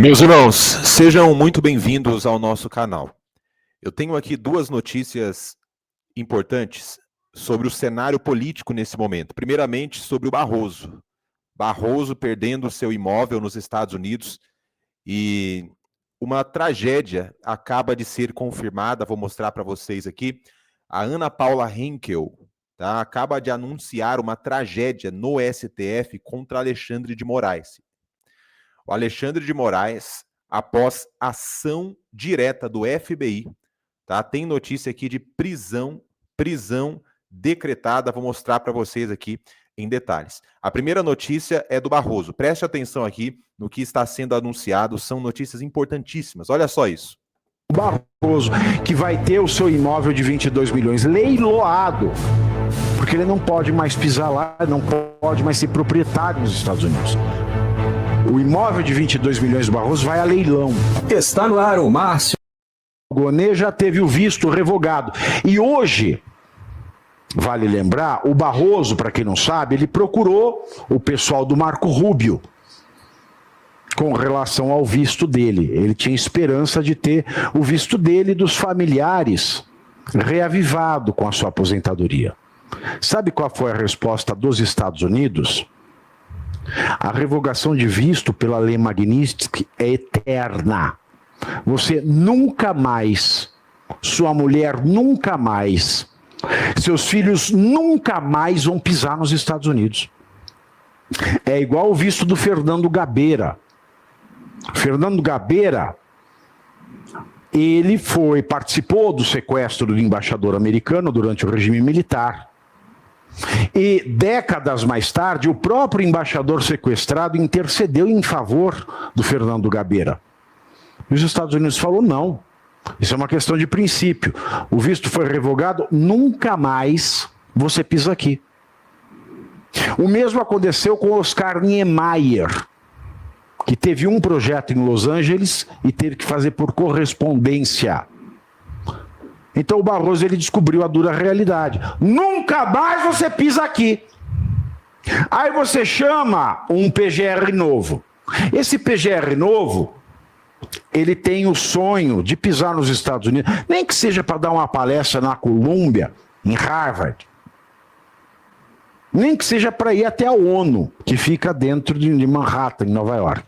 Meus irmãos, sejam muito bem-vindos ao nosso canal. Eu tenho aqui duas notícias importantes sobre o cenário político nesse momento. Primeiramente, sobre o Barroso. Barroso perdendo seu imóvel nos Estados Unidos e uma tragédia acaba de ser confirmada. Vou mostrar para vocês aqui. A Ana Paula Henkel, tá, acaba de anunciar uma tragédia no STF contra Alexandre de Moraes. O Alexandre de Moraes, após ação direta do FBI, tá? Tem notícia aqui de prisão decretada. Vou mostrar para vocês aqui em detalhes. A primeira notícia é do Barroso. Preste atenção aqui no que está sendo anunciado. São notícias importantíssimas. Olha só isso. O Barroso, que vai ter o seu imóvel de 22 milhões leiloado, porque ele não pode mais pisar lá, não pode mais ser proprietário nos Estados Unidos. O imóvel de 22 milhões do Barroso vai a leilão. Está no ar o Márcio. O Gonê já teve o visto revogado. E hoje, vale lembrar, o Barroso, para quem não sabe, ele procurou o pessoal do Marco Rubio com relação ao visto dele. Ele tinha esperança de ter o visto dele e dos familiares reavivado com a sua aposentadoria. Sabe qual foi a resposta dos Estados Unidos? A revogação de visto pela lei Magnitsky é eterna. Você nunca mais, sua mulher nunca mais, seus filhos nunca mais vão pisar nos Estados Unidos. É igual o visto do Fernando Gabeira. Fernando Gabeira, ele participou do sequestro do embaixador americano durante o regime militar. E décadas mais tarde, o próprio embaixador sequestrado intercedeu em favor do Fernando Gabeira. E os Estados Unidos falaram não, isso é uma questão de princípio. O visto foi revogado, nunca mais você pisa aqui. O mesmo aconteceu com Oscar Niemeyer, que teve um projeto em Los Angeles e teve que fazer por correspondência. Então o Barroso ele descobriu a dura realidade. Nunca mais você pisa aqui. Aí você chama um PGR novo. Esse PGR novo, ele tem o sonho de pisar nos Estados Unidos, nem que seja para dar uma palestra na Colômbia, em Harvard. Nem que seja para ir até a ONU, que fica dentro de Manhattan, em Nova York.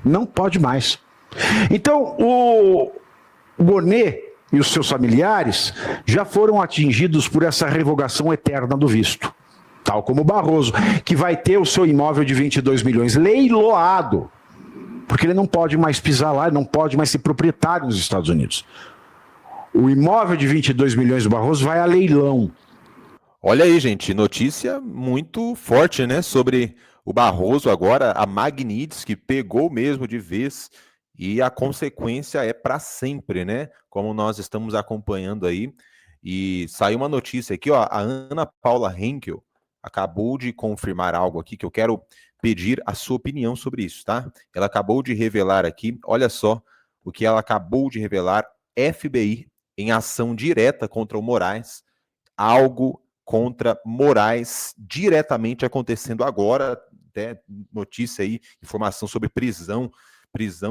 Não pode mais. Então, o Gonê e os seus familiares já foram atingidos por essa revogação eterna do visto. Tal como o Barroso, que vai ter o seu imóvel de 22 milhões leiloado, porque ele não pode mais pisar lá, não pode mais ser proprietário nos Estados Unidos. O imóvel de 22 milhões do Barroso vai a leilão. Olha aí, gente, notícia muito forte, né, sobre o Barroso agora, a Magnitsky pegou mesmo de vez e a consequência é para sempre, né, como nós estamos acompanhando aí. E saiu uma notícia aqui, ó, a Ana Paula Henkel acabou de confirmar algo aqui que eu quero pedir a sua opinião sobre isso, tá? Ela acabou de revelar aqui, olha só o que ela acabou de revelar, FBI em ação direta contra o Moraes, algo contra Moraes diretamente acontecendo agora, até notícia aí, informação sobre prisão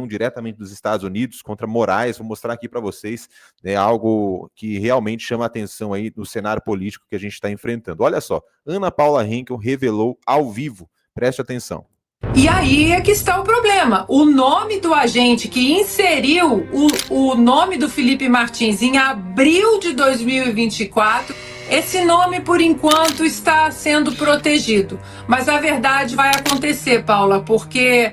diretamente dos Estados Unidos contra Moraes. Vou mostrar aqui para vocês, né, algo que realmente chama a atenção aí no cenário político que a gente está enfrentando. Olha só, Ana Paula Henkel revelou ao vivo, preste atenção. E aí é que está o problema. O nome do agente que inseriu o nome do Felipe Martins em abril de 2024, esse nome, por enquanto, está sendo protegido. Mas a verdade vai acontecer, Paula, porque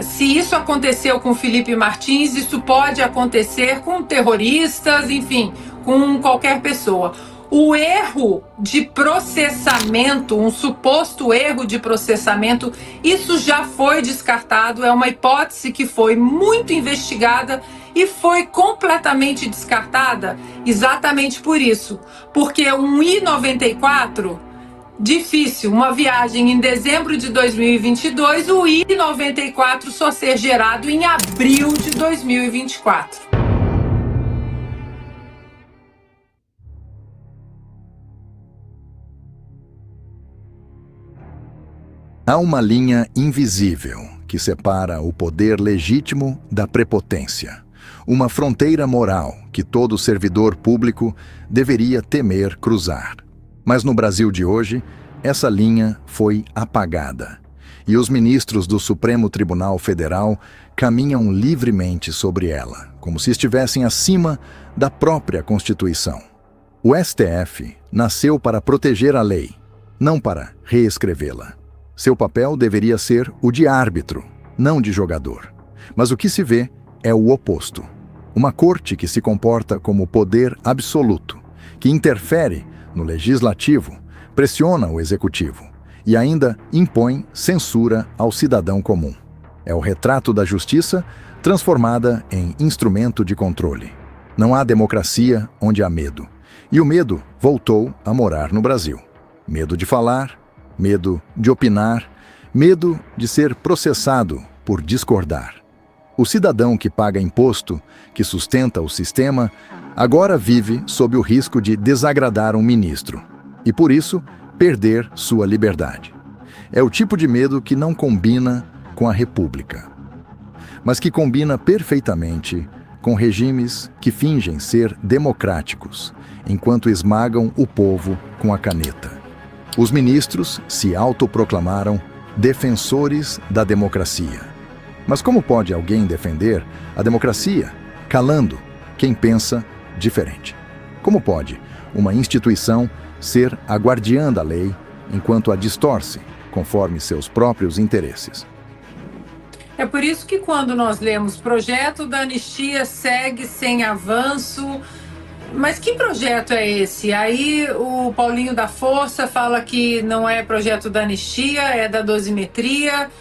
se isso aconteceu com o Felipe Martins, isso pode acontecer com terroristas, enfim, com qualquer pessoa. O erro de processamento, um suposto erro de processamento, isso já foi descartado, é uma hipótese que foi muito investigada e foi completamente descartada exatamente por isso. Porque um I-94, difícil, uma viagem em dezembro de 2022, o I-94 só ser gerado em abril de 2024. Há uma linha invisível que separa o poder legítimo da prepotência. Uma fronteira moral que todo servidor público deveria temer cruzar. Mas no Brasil de hoje, essa linha foi apagada. E os ministros do Supremo Tribunal Federal caminham livremente sobre ela, como se estivessem acima da própria Constituição. O STF nasceu para proteger a lei, não para reescrevê-la. Seu papel deveria ser o de árbitro, não de jogador. Mas o que se vê é o oposto. Uma corte que se comporta como poder absoluto, que interfere no legislativo, pressiona o executivo e ainda impõe censura ao cidadão comum. É o retrato da justiça transformada em instrumento de controle. Não há democracia onde há medo. E o medo voltou a morar no Brasil. Medo de falar, medo de opinar, medo de ser processado por discordar. O cidadão que paga imposto, que sustenta o sistema, agora vive sob o risco de desagradar um ministro e, por isso, perder sua liberdade. É o tipo de medo que não combina com a República, mas que combina perfeitamente com regimes que fingem ser democráticos, enquanto esmagam o povo com a caneta. Os ministros se autoproclamaram defensores da democracia. Mas como pode alguém defender a democracia calando quem pensa diferente? Como pode uma instituição ser a guardiã da lei enquanto a distorce conforme seus próprios interesses? É por isso que quando nós lemos projeto da anistia segue sem avanço, mas que projeto é esse? Aí o Paulinho da Força fala que não é projeto da anistia, é da dosimetria.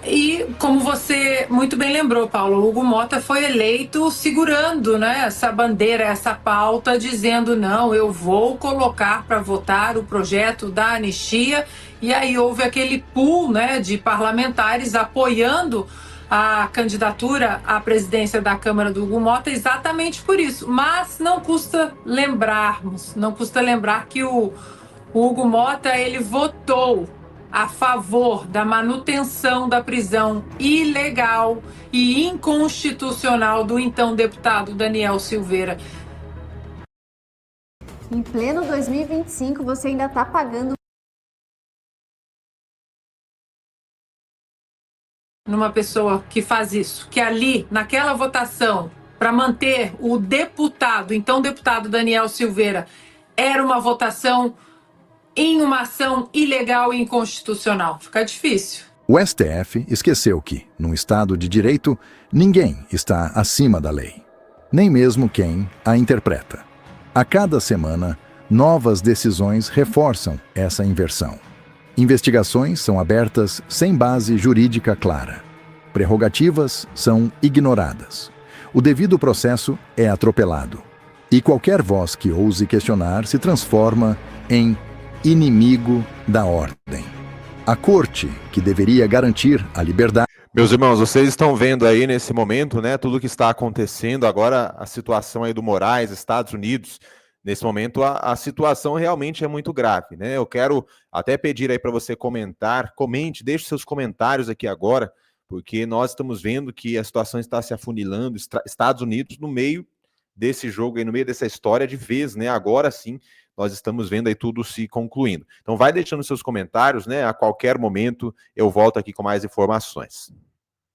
E como você muito bem lembrou, Paulo, o Hugo Mota foi eleito segurando, né, essa bandeira, essa pauta, dizendo não, eu vou colocar para votar o projeto da anistia. E aí houve aquele pool, né, de parlamentares apoiando a candidatura à presidência da Câmara do Hugo Mota exatamente por isso. Mas não custa lembrar que o Hugo Mota, ele votou a favor da manutenção da prisão ilegal e inconstitucional do então deputado Daniel Silveira. Em pleno 2025, você ainda está pagando Numa pessoa que faz isso, que ali, naquela votação, para manter o deputado, então deputado Daniel Silveira, era uma votação em uma ação ilegal e inconstitucional. Fica difícil. O STF esqueceu que, num Estado de direito, ninguém está acima da lei, nem mesmo quem a interpreta. A cada semana, novas decisões reforçam essa inversão. Investigações são abertas sem base jurídica clara. Prerrogativas são ignoradas. O devido processo é atropelado. E qualquer voz que ouse questionar se transforma em inimigo da ordem. A corte, que deveria garantir a liberdade... Meus irmãos, vocês estão vendo aí nesse momento, né, tudo que está acontecendo agora, a situação aí do Moraes, Estados Unidos. Nesse momento, a situação realmente é muito grave, né? Eu quero até pedir aí para você comente, deixe seus comentários aqui agora, porque nós estamos vendo que a situação está se afunilando, Estados Unidos no meio desse jogo aí, no meio dessa história de vez, né? Agora sim, nós estamos vendo aí tudo se concluindo. Então vai deixando seus comentários, né? A qualquer momento eu volto aqui com mais informações.